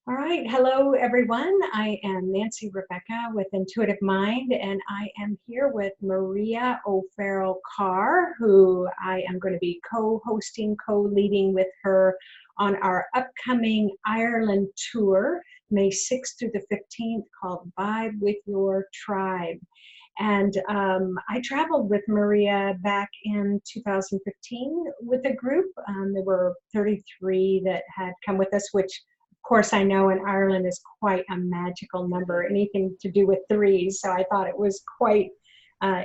All right. Hello, everyone. I am Nancy Rebecca with Intuitive Mind, and I am here with Maria O'Farrell Carr, who I am going to be co-hosting, co-leading with her on our upcoming Ireland tour, May 6th through the 15th, called Vibe with Your Tribe. And I traveled with Maria back in 2015 with a group. There were 33 that had come with us, which of course, I know in Ireland is quite a magical number, anything to do with threes. So I thought it was quite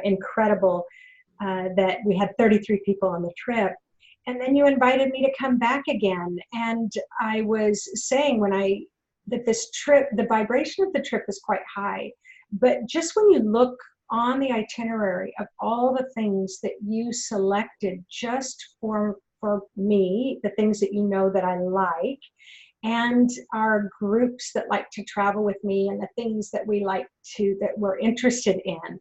incredible that we had 33 people on the trip. And then you invited me to come back again. And I was saying that this trip, the vibration of the trip is quite high. But just when you look on the itinerary of all the things that you selected just for me, the things that you know that I like, and our groups that like to travel with me and the things that that we're interested in,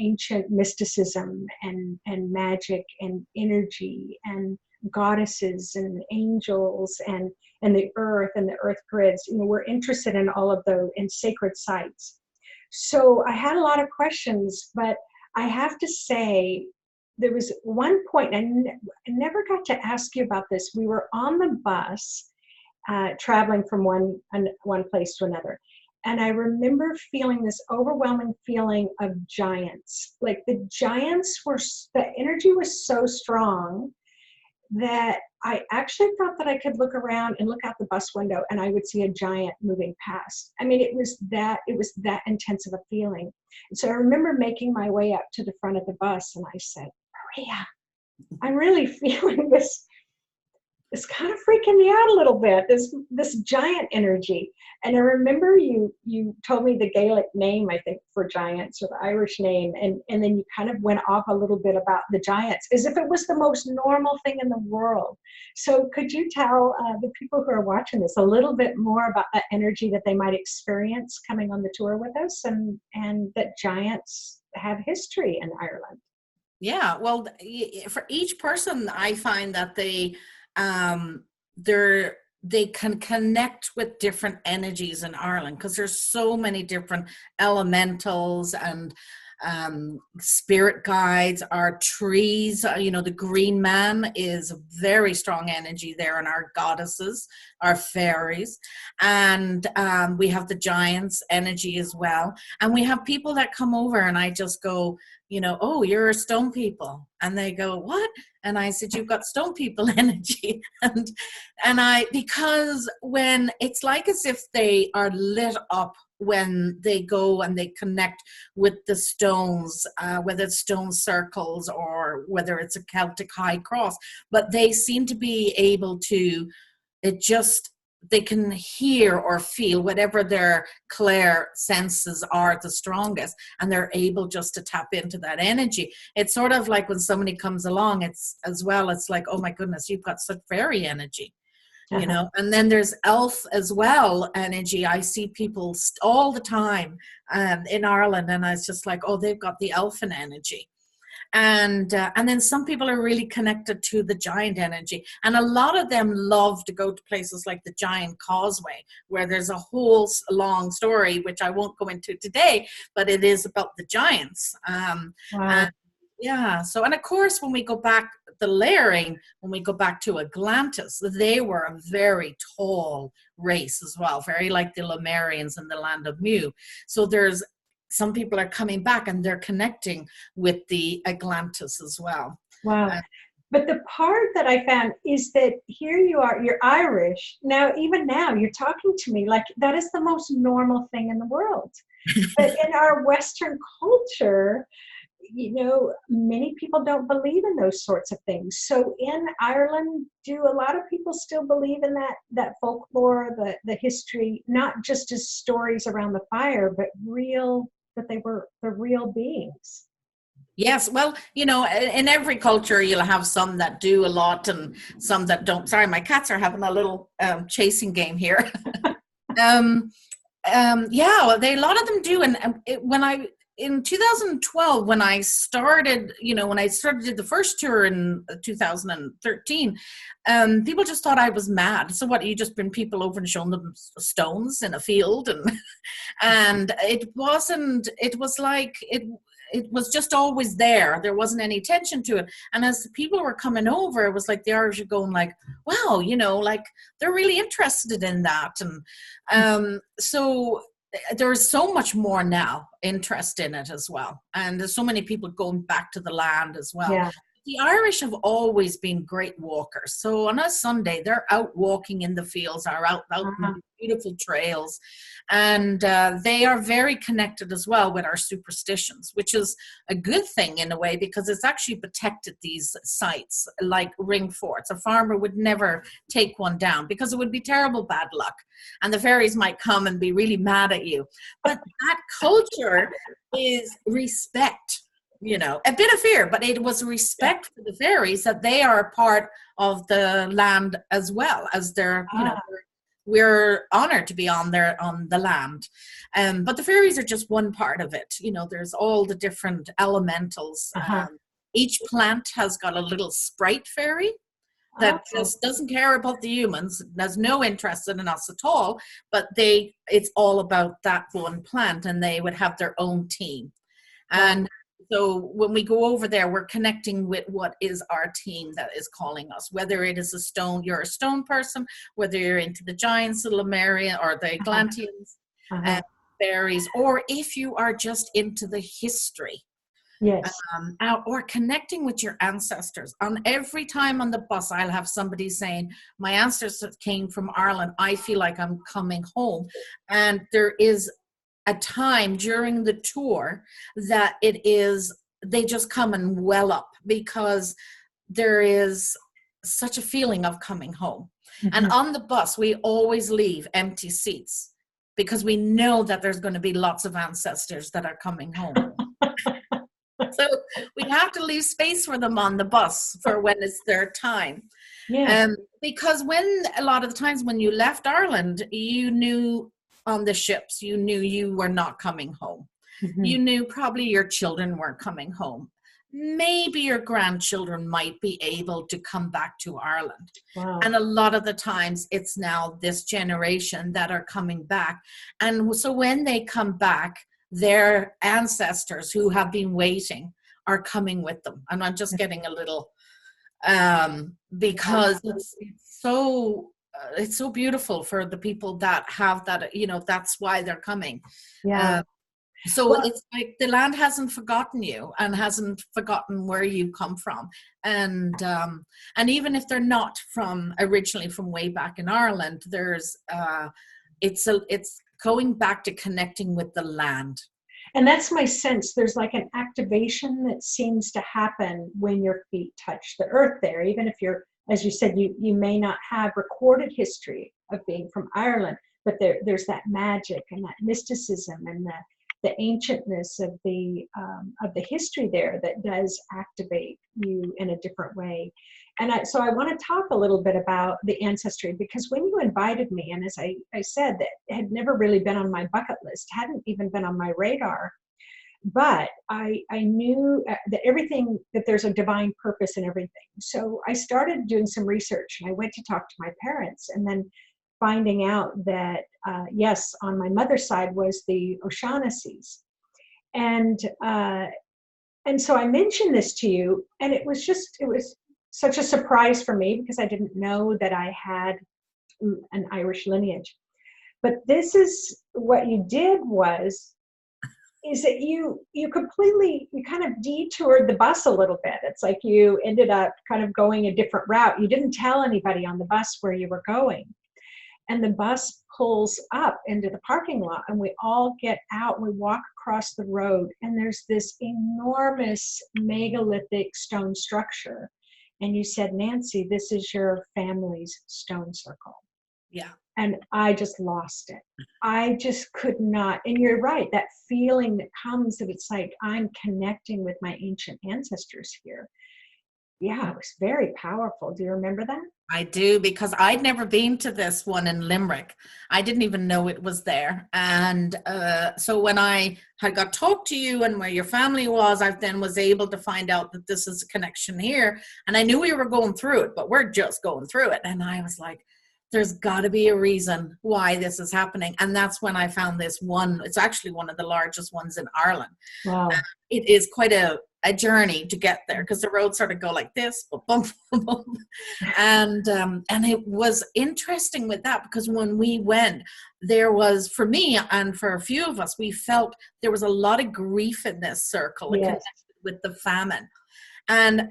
ancient mysticism and magic and energy and goddesses and angels and the earth grids. We're interested in all of those and sacred sites. So I had a lot of questions, but I have to say, there was one point, I never got to ask you about this. We were on the bus traveling from one place to another. And I remember feeling this overwhelming feeling of giants. Like the energy was so strong that I actually thought that I could look around and look out the bus window and I would see a giant moving past. I mean, it was that intense of a feeling. And so I remember making my way up to the front of the bus and I said, Maria, I'm really feeling this kind of freaking me out a little bit, this giant energy. And I remember you told me the Gaelic name, I think, for giants, or the Irish name, and then you kind of went off a little bit about the giants, as if it was the most normal thing in the world. So could you tell the people who are watching this a little bit more about that energy that they might experience coming on the tour with us, and that giants have history in Ireland? Yeah, well, for each person, I find that they can connect with different energies in Ireland because there's so many different elementals and spirit guides. Our trees, the green man is a very strong energy there, and our goddesses, our fairies, and we have the giants energy as well. And we have people that come over and I just go, oh, you're stone people. And they go, what? And I said, you've got stone people energy. Because when it's like as if they are lit up when they go and they connect with the stones, whether it's stone circles or whether it's a Celtic high cross, but they seem to be able to, they can hear or feel whatever their clair senses are the strongest, and they're able just to tap into that energy. It's sort of like when somebody comes along, it's like, oh my goodness, you've got such fairy energy. And then there's elf as well energy. I see people all the time in Ireland, and it's just like, oh, they've got the elfin energy. And then some people are really connected to the giant energy, and a lot of them love to go to places like the Giant Causeway, where there's a whole long story which I won't go into today, but it is about the giants. Wow. Yeah. So, and of course, when we go back, when we go back to Atlantis, they were a very tall race as well, very like the Lemurians in the land of Mu. So some people are coming back and they're connecting with the Atlantis as well. Wow. But the part that I found is that here you are, you're Irish. Even now, you're talking to me like that is the most normal thing in the world. But in our Western culture, many people don't believe in those sorts of things. So in Ireland, do a lot of people still believe in that folklore, the history, not just as stories around the fire, but that they were the real beings? Yes, well, in every culture you'll have some that do a lot and some that don't. Sorry, my cats are having a little chasing game here. A lot of them do, and when I in 2012, when I started, did the first tour in 2013, people just thought I was mad. So what, you just bring people over and shown them stones in a field? And it wasn't, it was like, it was just always there. There wasn't any attention to it. And as the people were coming over, it was like the Irish are going like, wow, like they're really interested in that. And so there's so much more now interest in it as well. And there's so many people going back to the land as well. Yeah. The Irish have always been great walkers. So on a Sunday, they're out walking in the fields, are out in beautiful trails. And they are very connected as well with our superstitions, which is a good thing in a way, because it's actually protected these sites like ring forts. A farmer would never take one down because it would be terrible bad luck. And the fairies might come and be really mad at you. But that culture is respect. A bit of fear, but it was respect for the fairies, that they are a part of the land as well as they're, we're honored to be on the land. But the fairies are just one part of it. There's all the different elementals. Each plant has got a little sprite fairy that just doesn't care about the humans, has no interest in us at all, but it's all about that one plant, and they would have their own team. And so when we go over there, we're connecting with what is our team that is calling us, whether it is you're a stone person, whether you're into the giants, the Lemurian, or the Atlanteans, fairies, or if you are just into the history. Yes. Or connecting with your ancestors. On every time on the bus, I'll have somebody saying, my ancestors came from Ireland. I feel like I'm coming home. And there is a time during the tour that they just come and well up, because there is such a feeling of coming home. And on the bus, we always leave empty seats, because we know that there's going to be lots of ancestors that are coming home. So we have to leave space for them on the bus for when it's their time. Yeah. Because a lot of the times when you left Ireland, you knew on the ships, you knew you were not coming home. You knew probably your children weren't coming home. Maybe your grandchildren might be able to come back to Ireland. Wow. And a lot of the times it's now this generation that are coming back. And so when they come back, their ancestors who have been waiting are coming with them. And I'm just getting a little, because it's so beautiful for the people that have that, that's why they're coming. Yeah. It's like the land hasn't forgotten you and hasn't forgotten where you come from. And even if they're not originally from way back in Ireland, there's, it's going back to connecting with the land. And that's my sense. There's like an activation that seems to happen when your feet touch the earth there, even if you're, as you said, you may not have recorded history of being from Ireland, but there's that magic and that mysticism and the ancientness of the history there that does activate you in a different way. And so I want to talk a little bit about the ancestry, because when you invited me, and as I said, that had never really been on my bucket list, hadn't even been on my radar, but I knew that there's a divine purpose in everything. So I started doing some research, and I went to talk to my parents, and then finding out that, yes, on my mother's side was the O'Shaughnessy's. And so I mentioned this to you, and it was such a surprise for me, because I didn't know that I had an Irish lineage. But this is what you did is that you kind of detoured the bus a little bit. It's like you ended up kind of going a different route. You didn't tell anybody on the bus where you were going. And the bus pulls up into the parking lot, and we all get out and we walk across the road, and there's this enormous megalithic stone structure. And you said, Nancy, this is your family's stone circle. Yeah. And I just lost it. I just could not. And you're right, that feeling that comes, that it's like I'm connecting with my ancient ancestors here. Yeah, it was very powerful. Do you remember that? I do, because I'd never been to this one in Limerick. I didn't even know it was there. And so when I had got talked to you and where your family was, I then was able to find out that this is a connection here. And I knew we were going through it, but we're just going through it. And I was like, there's got to be a reason why this is happening. And that's when I found this one. It's actually one of the largest ones in Ireland. Wow. It is quite a journey to get there, because the roads sort of go like this, bump, bump, bump. And it was interesting with that, because when we went, there was, for me and for a few of us, we felt there was a lot of grief in this circle. It Yes. connected with the famine, and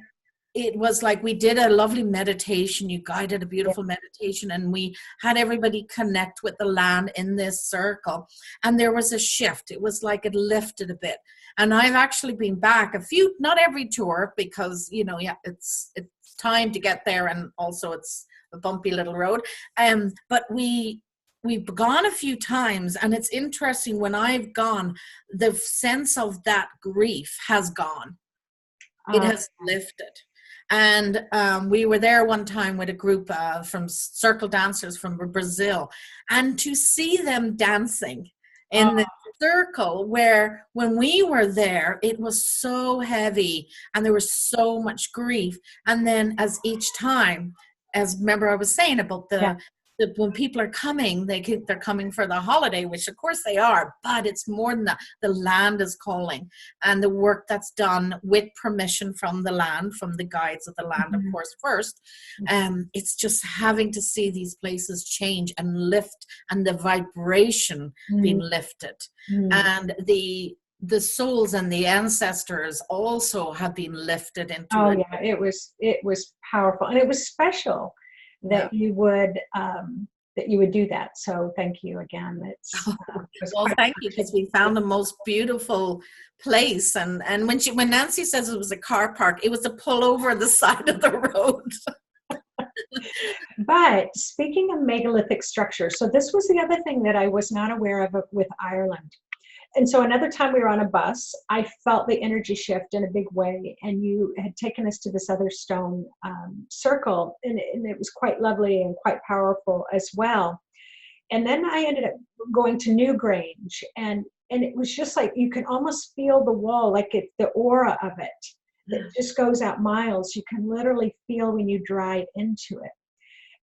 it was like we did a lovely meditation. You guided a beautiful meditation, and we had everybody connect with the land in this circle. And there was a shift. It was like it lifted a bit. And I've actually been back a few, not every tour, because, you know, yeah, it's time to get there, and also it's a bumpy little road. But we've gone a few times, and it's interesting, when I've gone, the sense of that grief has gone. It has lifted. And we were there one time with a group from circle dancers from Brazil, and to see them dancing in the circle, where when we were there, it was so heavy and there was so much grief. And then as each time, as remember I was saying about the when people are coming, they're coming for the holiday, which of course they are, but it's more than that. The land is calling, and the work that's done with permission from the land, from the guides of the land, of course, first. It's just having to see these places change and lift, and the vibration being lifted. And the souls and the ancestors also have been lifted into it. Yeah, it was powerful, and it was special that you would do that. So thank you again. Well, thank you, because we found the most beautiful place. And when Nancy says it was a car park, it was a pull over the side of the road. But speaking of megalithic structures, so this was the other thing that I was not aware of with Ireland. And so another time we were on a bus, I felt the energy shift in a big way, and you had taken us to this other stone circle, and it was quite lovely and quite powerful as well. And then I ended up going to Newgrange, and it was just like you can almost feel the wall, like the aura of it that just goes out miles. You can literally feel when you drive into it.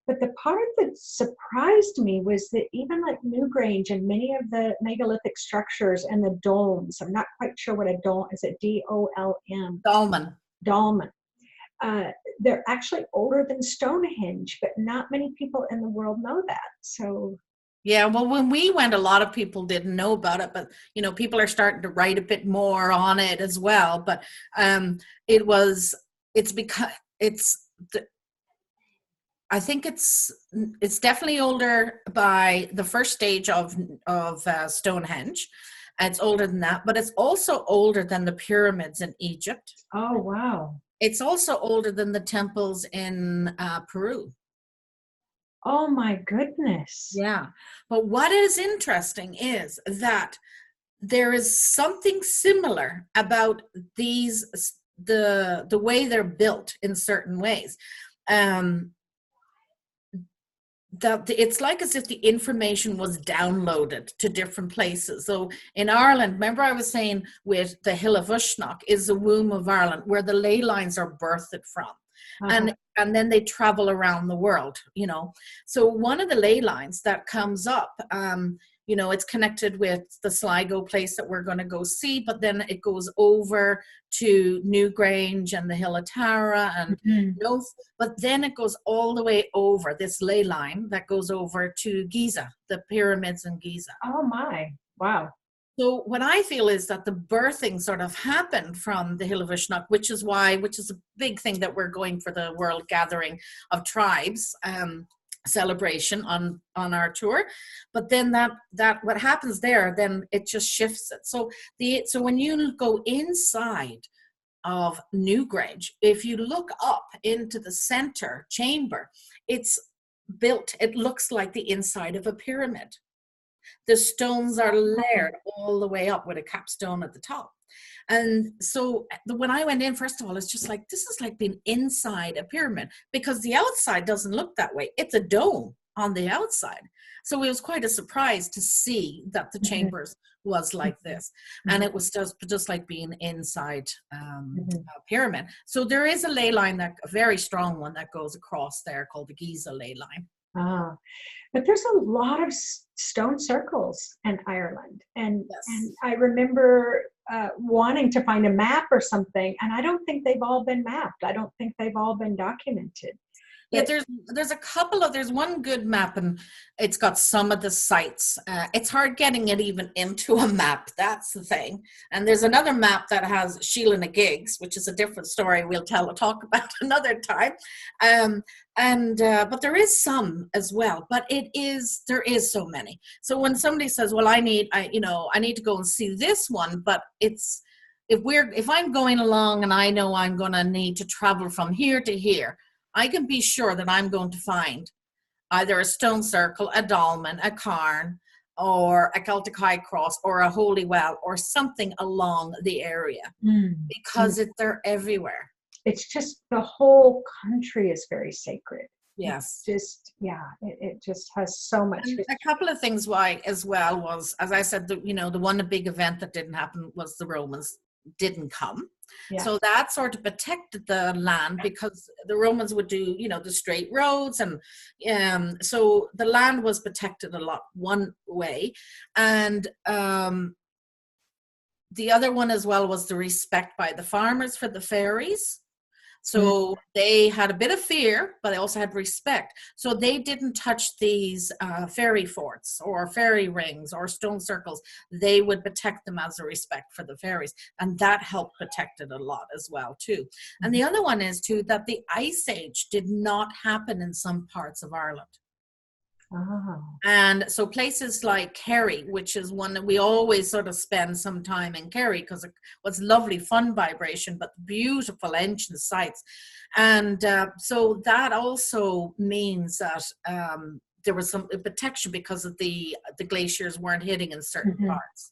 But the part that surprised me was that even like Newgrange and many of the megalithic structures and the domes, I'm not quite sure what a dome is, it D-O-L-M? Dolmen. They're actually older than Stonehenge, but not many people in the world know that. So yeah, well, when we went, a lot of people didn't know about it, but you know, people are starting to write a bit more on it as well. But I think it's definitely older by the first stage of Stonehenge. It's older than that, but it's also older than the pyramids in Egypt. Oh, wow. It's also older than the temples in Peru. Oh my goodness. Yeah. But what is interesting is that there is something similar about these, the way they're built in certain ways. That it's like as if the information was downloaded to different places. So in Ireland, remember I was saying with the Hill of Uisneach is the womb of Ireland, where the ley lines are birthed from. And then they travel around the world, you know. So one of the ley lines that comes up, you know, it's connected with the Sligo place that we're going to go see, but then it goes over to Newgrange and the Hill of Tara and but then it goes all the way over this ley line that goes over to Giza, the pyramids in Giza. Oh my, wow. So what I feel is that the birthing sort of happened from the Hill of Uisneach, which is a big thing that we're going for the World Gathering of Tribes celebration on our tour. But then that what happens there, then it just shifts it. So when you go inside of Newgrange, if you look up into the center chamber, it's built, it looks like the inside of a pyramid. The stones are layered all the way up with a capstone at the top. And so when I went in, first of all, it's just like, this is like being inside a pyramid, because the outside doesn't look that way. It's a dome on the outside. So it was quite a surprise to see that the chambers was like this. And it was just like being inside a pyramid. So there is a ley line, a very strong one that goes across there called the Giza ley line. Ah, but there's a lot of stone circles in Ireland. And I remember wanting to find a map or something, and I don't think they've all been mapped. I don't think they've all been documented. Yeah, there's one good map, and it's got some of the sites. It's hard getting it even into a map. That's the thing. And there's another map that has Sheila na Gigs, which is a different story we'll talk about another time. But there is some as well, but there is so many. So when somebody says, well, I need to go and see this one, but if I'm going along and I know I'm going to need to travel from here to here, I can be sure that I'm going to find either a stone circle, a dolmen, a cairn, or a Celtic high cross, or a holy well, or something along the area, because they're everywhere. It's just, the whole country is very sacred. Yes. It just has so much. And a couple of things why as well was, as I said, the one big event that didn't happen was the Romans didn't come. Yeah. So that sort of protected the land, because the Romans would do, the straight roads, and so the land was protected a lot one way. And the other one as well was the respect by the farmers for the ferries. So they had a bit of fear, but they also had respect. So they didn't touch these ferry forts or ferry rings or stone circles. They would protect them as a respect for the ferries. And that helped protect it a lot as well, too. And the other one is, too, that the Ice Age did not happen in some parts of Ireland. Oh. And so places like Kerry, which is one that we always sort of spend some time in Kerry, because it was lovely, fun vibration, but beautiful ancient sites. And so that also means that there was some protection, because of the glaciers weren't hitting in certain parts.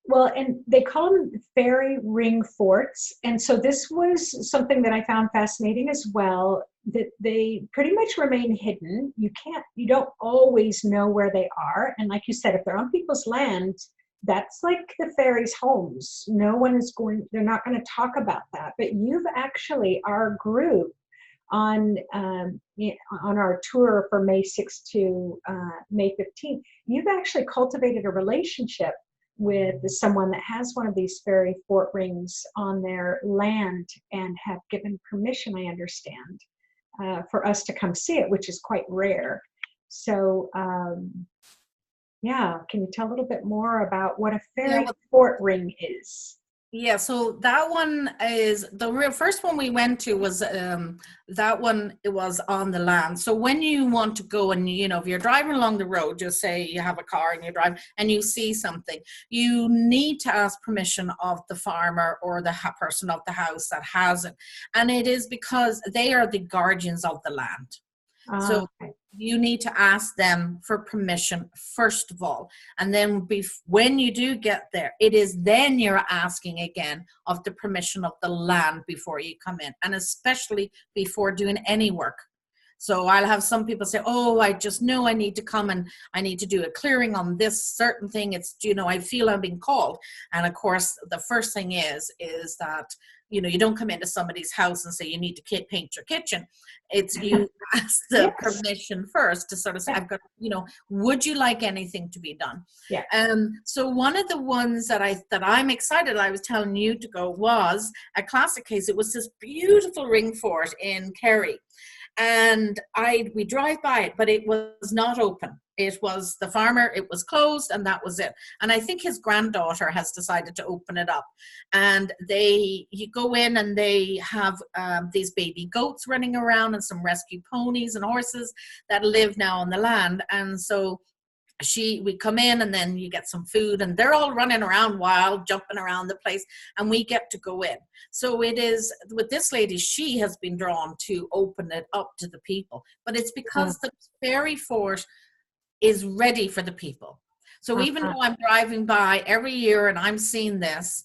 Well, and they call them fairy ring forts. And so this was something that I found fascinating as well, that they pretty much remain hidden. You don't always know where they are. And like you said, if they're on people's land, that's like the fairies' homes. They're not going to talk about that. But you've actually, our group on our tour for May 6th to May 15th, you've actually cultivated a relationship with someone that has one of these fairy fort rings on their land, and have given permission, I understand, for us to come see it, which is quite rare. So can you tell a little bit more about what a fairy fort ring is? Yeah, so that one is the real first one we went to. Was that one, it was on the land. So when you want to go, and if you're driving along the road, just say you have a car and you drive and you see something, you need to ask permission of the farmer or the person of the house that has it. And it is because they are the guardians of the land. So you need to ask them for permission first of all, and then when you do get there, it is then you're asking again of the permission of the land before you come in, and especially before doing any work. So I'll have some people say, oh, I just know I need to come and I need to do a clearing on this certain thing. It's, I feel I'm being called. And of course, the first thing is that, you don't come into somebody's house and say you need to paint your kitchen. It's you ask the permission first to sort of say, I've got, would you like anything to be done? Yeah. So one of the ones that I'm excited, I was telling you to go, was a classic case. It was this beautiful ring fort in Kerry. And we drive by it, but it was not open. It was the farmer, it was closed, and that was it. And I think his granddaughter has decided to open it up. And you go in and they have these baby goats running around, and some rescue ponies and horses that live now on the land. And so we come in, and then you get some food, and they're all running around wild, jumping around the place, and we get to go in. So it is with this lady, she has been drawn to open it up to the people, but it's because the fairy fort is ready for the people. So even though I'm driving by every year and I'm seeing this,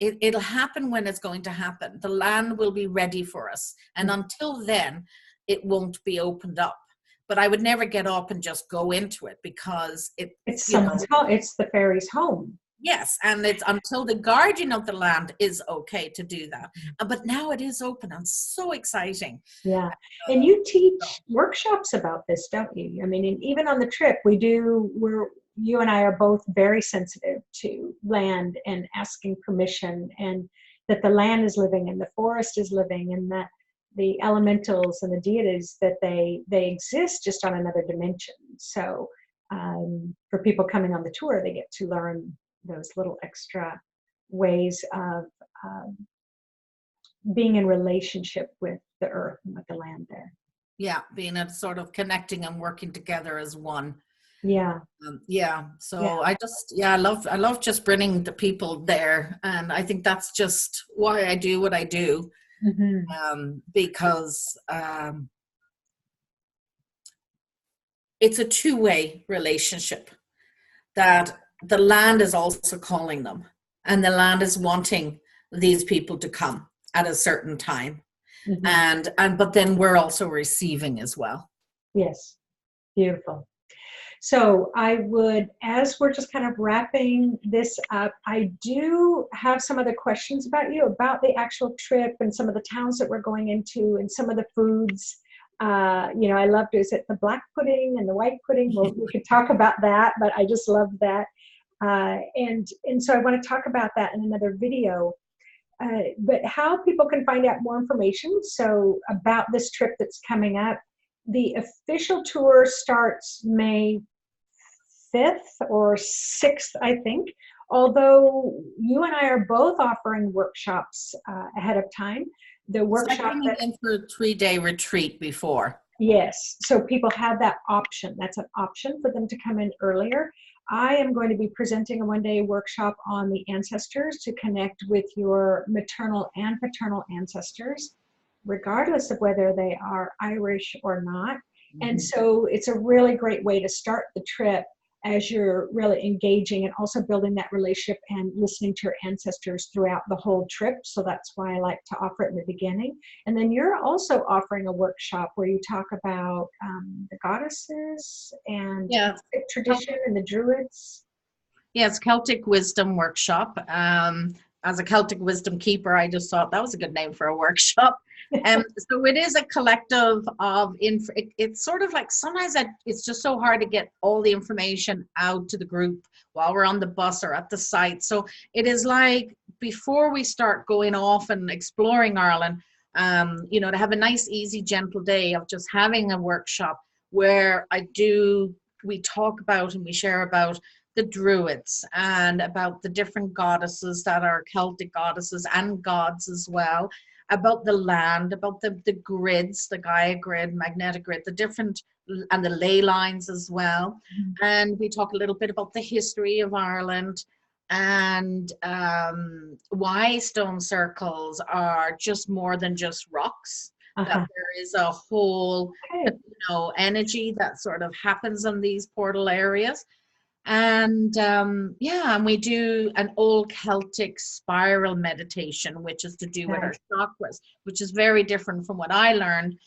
it'll happen when it's going to happen. The land will be ready for us. And until then, it won't be opened up. But I would never get up and just go into it, because it's someone's home. It's the fairy's home. Yes, and it's until the guardian of the land is okay to do that. But now it is open, and so exciting. Yeah. And you teach workshops about this, don't you? I mean, and even on the trip, you and I are both very sensitive to land and asking permission, and that the land is living and the forest is living, and that the elementals and the deities, that they exist just on another dimension. So for people coming on the tour, they get to learn those little extra ways of being in relationship with the earth and with the land there. Yeah, being a sort of connecting and working together as one. Yeah. So I love just bringing the people there, and I think that's just why I do what I do. Because it's a two-way relationship, that the land is also calling them, and the land is wanting these people to come at a certain time. And but then we're also receiving as well. Yes. Beautiful. So I would, as we're just kind of wrapping this up, I do have some other questions about you, about the actual trip and some of the towns that we're going into and some of the foods. I loved, is it the black pudding and the white pudding? Well, we could talk about that, but I just love that. And so I want to talk about that in another video. But how people can find out more information, so about this trip that's coming up. The official tour starts May 5th or 6th, I think, although you and I are both offering workshops ahead of time. The workshop in for a 3-day retreat before. Yes, so people have that option. That's an option for them to come in earlier. I am going to be presenting a 1-day workshop on the ancestors, to connect with your maternal and paternal ancestors, regardless of whether they are Irish or not. And so it's a really great way to start the trip, as you're really engaging and also building that relationship and listening to your ancestors throughout the whole trip. So that's why I like to offer it in the beginning. And then you're also offering a workshop where you talk about the goddesses and Celtic tradition and the Druids. Yes, Celtic Wisdom Workshop. As a Celtic Wisdom keeper, I just thought that was a good name for a workshop. So it is a collective of it's sort of like, sometimes it's just so hard to get all the information out to the group while we're on the bus or at the site. So it is like, before we start going off and exploring Ireland, to have a nice, easy, gentle day of just having a workshop where we talk about and we share about the Druids and about the different goddesses that are Celtic goddesses and gods as well, about the land, about the grids, the Gaia grid, magnetic grid, the different, and the ley lines as well. And we talk a little bit about the history of Ireland, and why stone circles are just more than just rocks. That there is a whole energy that sort of happens in these portal areas. And and we do an old Celtic spiral meditation, which is to do with our chakras, which is very different from what I learned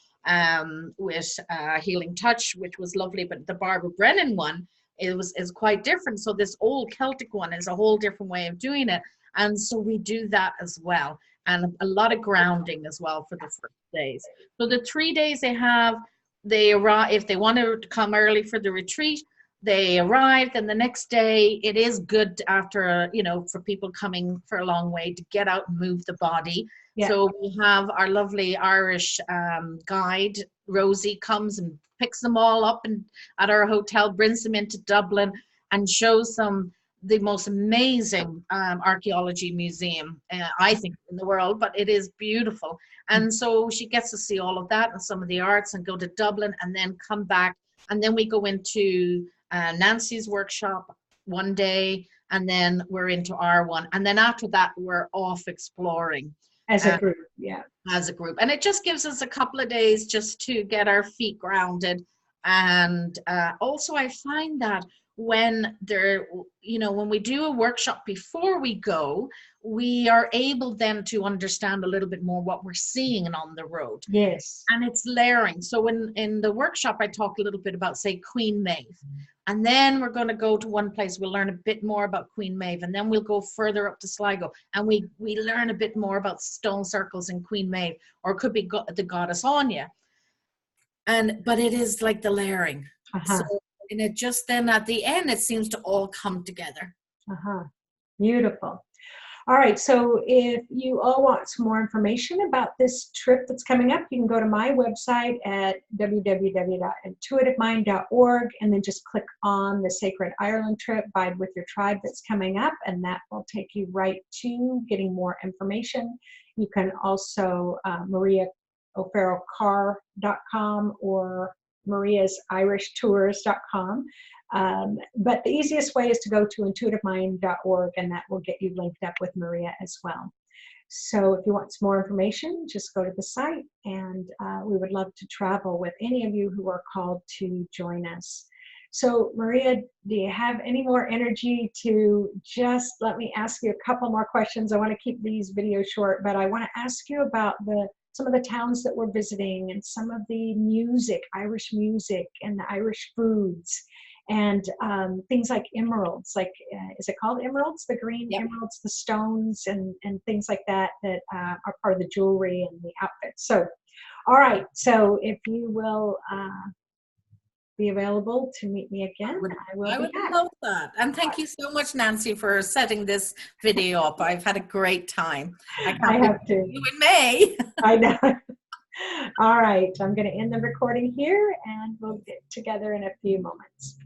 with Healing Touch, which was lovely. But the Barbara Brennan one is quite different. So this old Celtic one is a whole different way of doing it. And so we do that as well. And a lot of grounding as well for the first days. So the 3 days they arrive, if they want to come early for the retreat, they arrived, and the next day it is good after, for people coming for a long way, to get out and move the body. Yeah. So we have our lovely Irish guide, Rosie, comes and picks them all up and at our hotel, brings them into Dublin and shows them the most amazing archaeology museum, I think, in the world, but it is beautiful. And so she gets to see all of that and some of the arts, and go to Dublin and then come back. And then we go into Nancy's workshop one day, and then we're into our one. And then after that, we're off exploring. As a group, As a group. And it just gives us a couple of days just to get our feet grounded. And also I find that when there, you know, when we do a workshop before we go, we are able then to understand a little bit more what we're seeing on the road. Yes. And it's layering. So in the workshop, I talk a little bit about, say, Queen Maeve. And then we're going to go to one place, we'll learn a bit more about Queen Maeve. And then we'll go further up to Sligo. And we learn a bit more about stone circles in Queen Maeve, or it could be the goddess Anya. But it is like the layering. So, and it just then at the end, it seems to all come together. Beautiful. All right, so if you all want some more information about this trip that's coming up, you can go to my website at www.intuitivemind.org and then just click on the Sacred Ireland trip, Bide with Your Tribe, that's coming up, and that will take you right to getting more information. You can also mariaofarrellcarr.com or mariasirishtours.com. But the easiest way is to go to intuitivemind.org, and that will get you linked up with Maria as well. So if you want some more information, just go to the site, and we would love to travel with any of you who are called to join us. So Maria, do you have any more energy to just let me ask you a couple more questions? I want to keep these videos short, but I want to ask you about some of the towns that we're visiting and some of the music, Irish music, and the Irish foods. And things like emeralds, like, is it called emeralds? The green emeralds, the stones, and things like that are part of the jewelry and the outfits. So, all right. So if you will be available to meet me again, I will be back. Love that. And thank you so much, Nancy, for setting this video up. I've had a great time. I have to. You in May. I know. All right. I'm going to end the recording here, and we'll get together in a few moments.